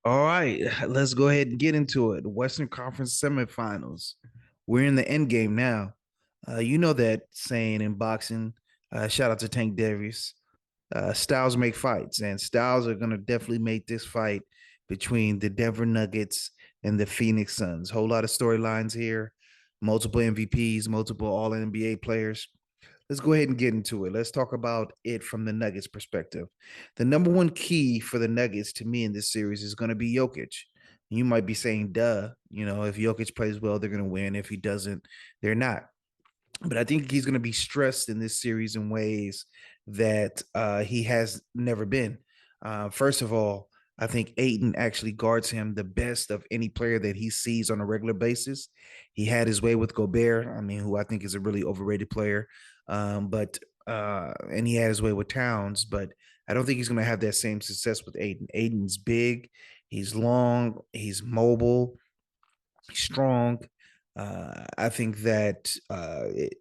All right, let's go ahead and get into it. Western Conference semifinals. We're in the end game now. You know that saying in boxing. Shout out to Tank Davis. Styles make fights, and Styles are going to definitely make this fight between the Denver Nuggets and the Phoenix Suns. Whole lot of storylines here, multiple MVPs, multiple All NBA players. Let's go ahead and get into it. Let's talk about it from the Nuggets perspective. The number one key for the Nuggets to me in this series is going to be Jokic. You might be saying, duh, if Jokic plays well, they're going to win. If he doesn't, they're not. But I think he's going to be stressed in this series in ways that he has never been. First of all, I think Aiton actually guards him the best of any player that he sees on a regular basis. He had his way with Gobert, I mean, who I think is a really overrated player, but and he had his way with Towns, but I don't think he's going to have that same success with Aiton. Aiton's big, he's long, he's mobile, he's strong. I think that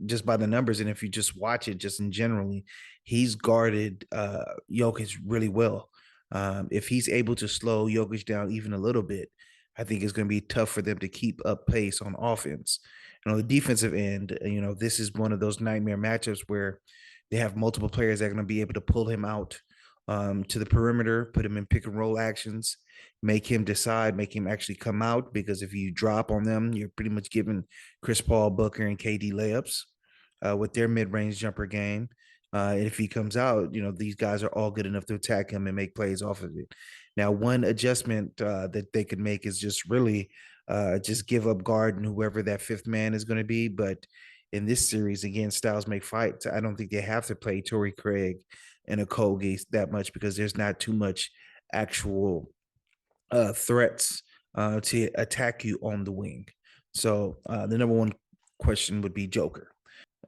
just by the numbers, and if you just watch it, just in generally, he's guarded Jokic really well. If he's able to slow Jokic down even a little bit, I think it's going to be tough for them to keep up pace on offense. And on the defensive end, this is one of those nightmare matchups where they have multiple players that are going to be able to pull him out to the perimeter, put him in pick and roll actions, make him decide, make him actually come out. Because if you drop on them, you're pretty much giving Chris Paul, Booker, and KD layups with their mid range jumper game. And if he comes out, these guys are all good enough to attack him and make plays off of it. Now, one adjustment that they could make is just really just give up guard and whoever that fifth man is going to be. But in this series, again, styles make fights. I don't think they have to play Torrey Craig and a Kogi that much because there's not too much actual threats to attack you on the wing. So the number one question would be Joker.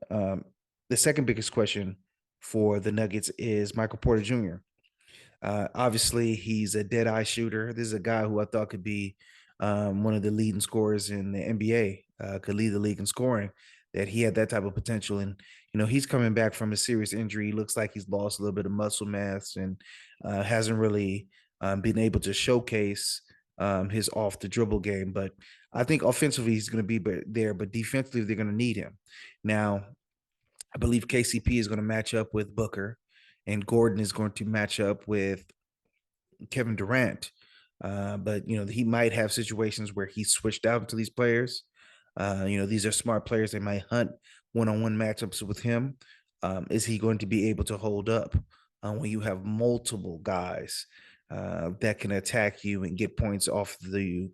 Um, the second biggest question for the Nuggets is Michael Porter Jr. Obviously, he's a dead eye shooter. This is a guy who I thought could be one of the leading scorers in the NBA, could lead the league in scoring. That he had that type of potential, and he's coming back from a serious injury. He looks like he's lost a little bit of muscle mass and hasn't really been able to showcase his off the dribble game. But I think offensively he's going to be there, but defensively they're going to need him. Now, I believe KCP is going to match up with Booker, and Gordon is going to match up with Kevin Durant. But he might have situations where he's switched out to these players. These are smart players. They might hunt one-on-one matchups with him. Is he going to be able to hold up when you have multiple guys that can attack you and get points off the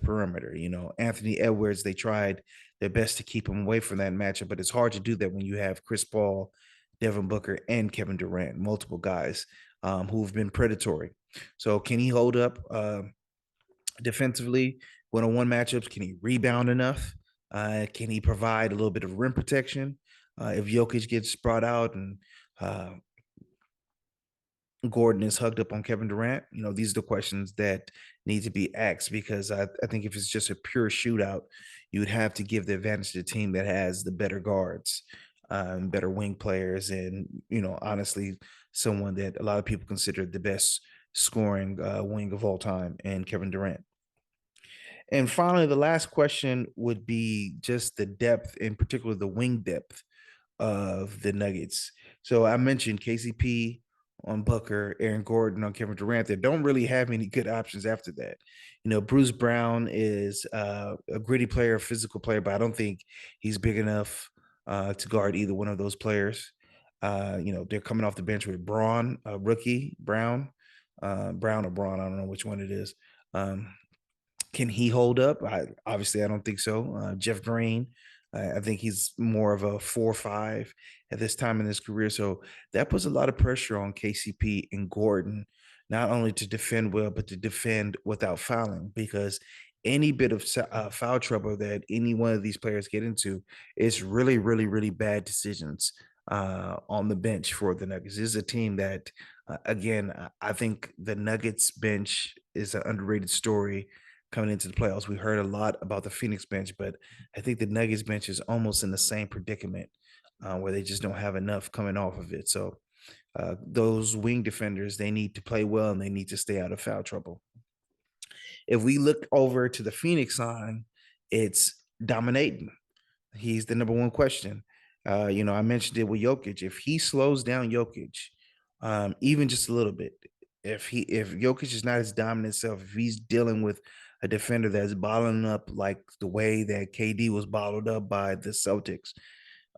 perimeter? Anthony Edwards. They tried their best to keep him away from that matchup, but it's hard to do that when you have Chris Paul, Devin Booker, and Kevin Durant, multiple guys who've been predatory. So can he hold up defensively, one-on-one matchups? Can he rebound enough? Can he provide a little bit of rim protection if Jokic gets brought out and uh, Gordon is hugged up on Kevin Durant? These are the questions that need to be asked because I think if it's just a pure shootout, you would have to give the advantage to the team that has the better guards, better wing players, and honestly, someone that a lot of people consider the best scoring wing of all time, and Kevin Durant. And finally, the last question would be just the depth, in particular the wing depth of the Nuggets. So I mentioned KCP on Booker, Aaron Gordon on Kevin Durant. They don't really have any good options after that. Bruce Brown is a gritty player, a physical player, but I don't think he's big enough to guard either one of those players. They're coming off the bench with Braun, rookie Brown, Brown or Braun. I don't know which one it is. Can he hold up? Obviously, I don't think so. Jeff Green, I think he's more of a 4 or 5 at this time in his career. So that puts a lot of pressure on KCP and Gordon, not only to defend well, but to defend without fouling, because any bit of foul trouble that any one of these players get into is really, really, really bad decisions on the bench for the Nuggets. This is a team that, again, I think the Nuggets bench is an underrated story coming into the playoffs. We heard a lot about the Phoenix bench, but I think the Nuggets bench is almost in the same predicament where they just don't have enough coming off of it. So, those wing defenders, they need to play well and they need to stay out of foul trouble. If we look over to the Phoenix sign, it's dominating. He's the number one question. I mentioned it with Jokic. If he slows down Jokic, even just a little bit, if Jokic is not his dominant self, if he's dealing with a defender that's bottling up like the way that KD was bottled up by the Celtics,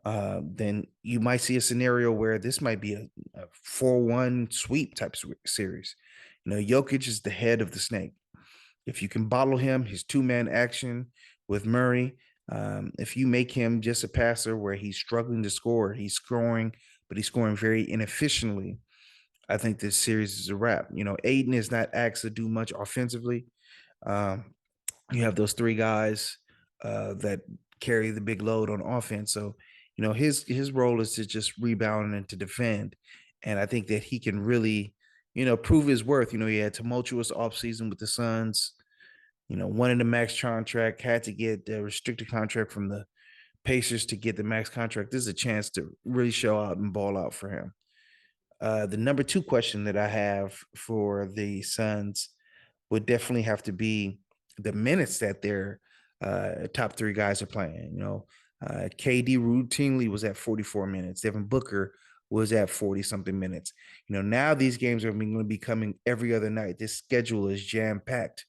then you might see a scenario where this might be a 4-1 sweep type series. Jokic is the head of the snake. If you can bottle him, his two-man action with Murray, if you make him just a passer where he's struggling to score, he's scoring, but he's scoring very inefficiently, I think this series is a wrap. Aiden is not asked to do much offensively. Um, you have those three guys that carry the big load on offense. So, his role is to just rebound and to defend. And I think that he can really, prove his worth. He had tumultuous offseason with the Suns, wanted the max contract, had to get the restricted contract from the Pacers to get the max contract. This is a chance to really show out and ball out for him. The number two question that I have for the Suns would definitely have to be the minutes that their top three guys are playing. KD routinely was at 44 minutes. Devin Booker was at 40 something minutes. Now these games are going to be coming every other night. This schedule is jam packed.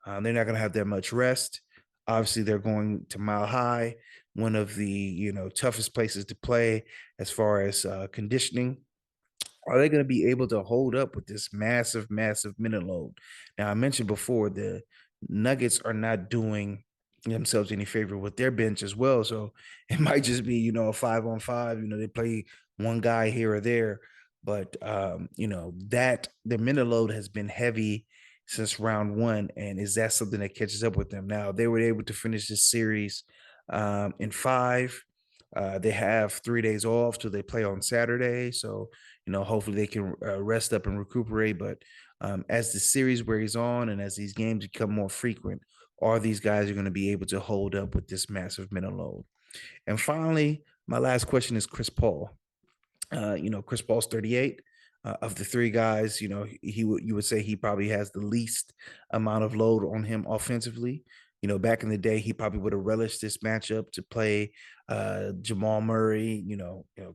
They're not going to have that much rest. Obviously, they're going to Mile High, one of the toughest places to play as far as conditioning. Are they going to be able to hold up with this massive, massive minute load? Now, I mentioned before the Nuggets are not doing themselves any favor with their bench as well. So it might just be, a 5-on-5. They play one guy here or there. But, that the minute load has been heavy since round one. And is that something that catches up with them? Now, they were able to finish this series in 5. They have 3 days off till they play on Saturday. So, hopefully they can rest up and recuperate. But as the series wears on and as these games become more frequent, are these guys are going to be able to hold up with this massive mental load? And finally, my last question is Chris Paul. Chris Paul's 38. Of the three guys, you would say he probably has the least amount of load on him offensively. Back in the day, he probably would have relished this matchup to play Jamal Murray.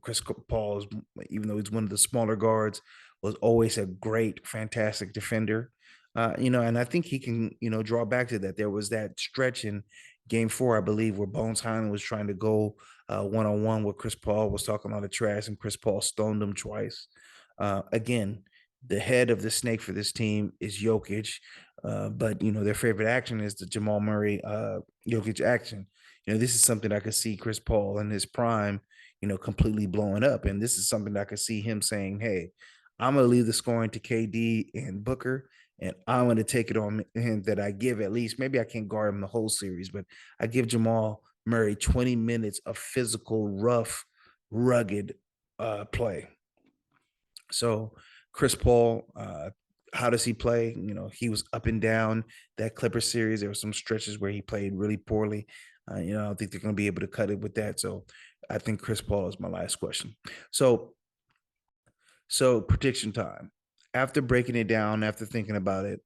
Chris Paul, even though he's one of the smaller guards, was always a great, fantastic defender. And I think he can, draw back to that. There was that stretch in Game 4, I believe, where Bones Hyland was trying to go one-on-one with Chris Paul, was talking a lot of trash, and Chris Paul stoned him twice. Again, the head of the snake for this team is Jokic, but their favorite action is the Jamal Murray Jokic action. This is something I could see Chris Paul in his prime, completely blowing up, and this is something I could see him saying, "Hey, I'm gonna leave the scoring to KD and Booker, and I'm going to take it on him that I give at least, maybe I can't guard him the whole series, but I give Jamal Murray 20 minutes of physical, rough, rugged play." So Chris Paul, how does he play? He was up and down that Clipper series. There were some stretches where he played really poorly. I don't think they're going to be able to cut it with that. So I think Chris Paul is my last question. So prediction time. After breaking it down, after thinking about it,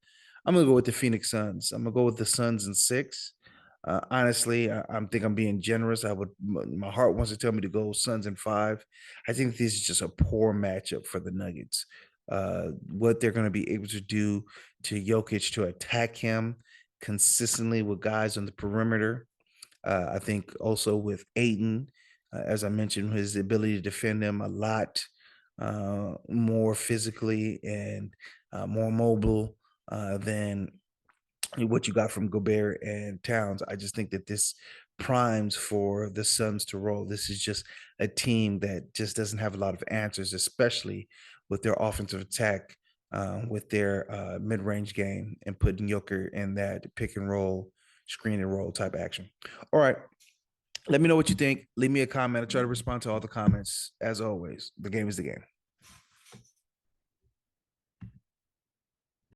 I'm gonna go with the Phoenix Suns. I'm gonna go with the Suns in 6. Honestly, I think I'm being generous. My heart wants to tell me to go Suns in 5. I think this is just a poor matchup for the Nuggets. What they're going to be able to do to Jokic to attack him consistently with guys on the perimeter. I think also with Aiden, as I mentioned, his ability to defend them a lot more physically and more mobile than what you got from Gobert and Towns. I just think that this primes for the Suns to roll. This is just a team that just doesn't have a lot of answers, especially with their offensive attack, with their mid-range game, and putting Joker in that pick and roll, screen and roll type action. All right. Let me know what you think. Leave me a comment. I try to respond to all the comments. As always, the game is the game.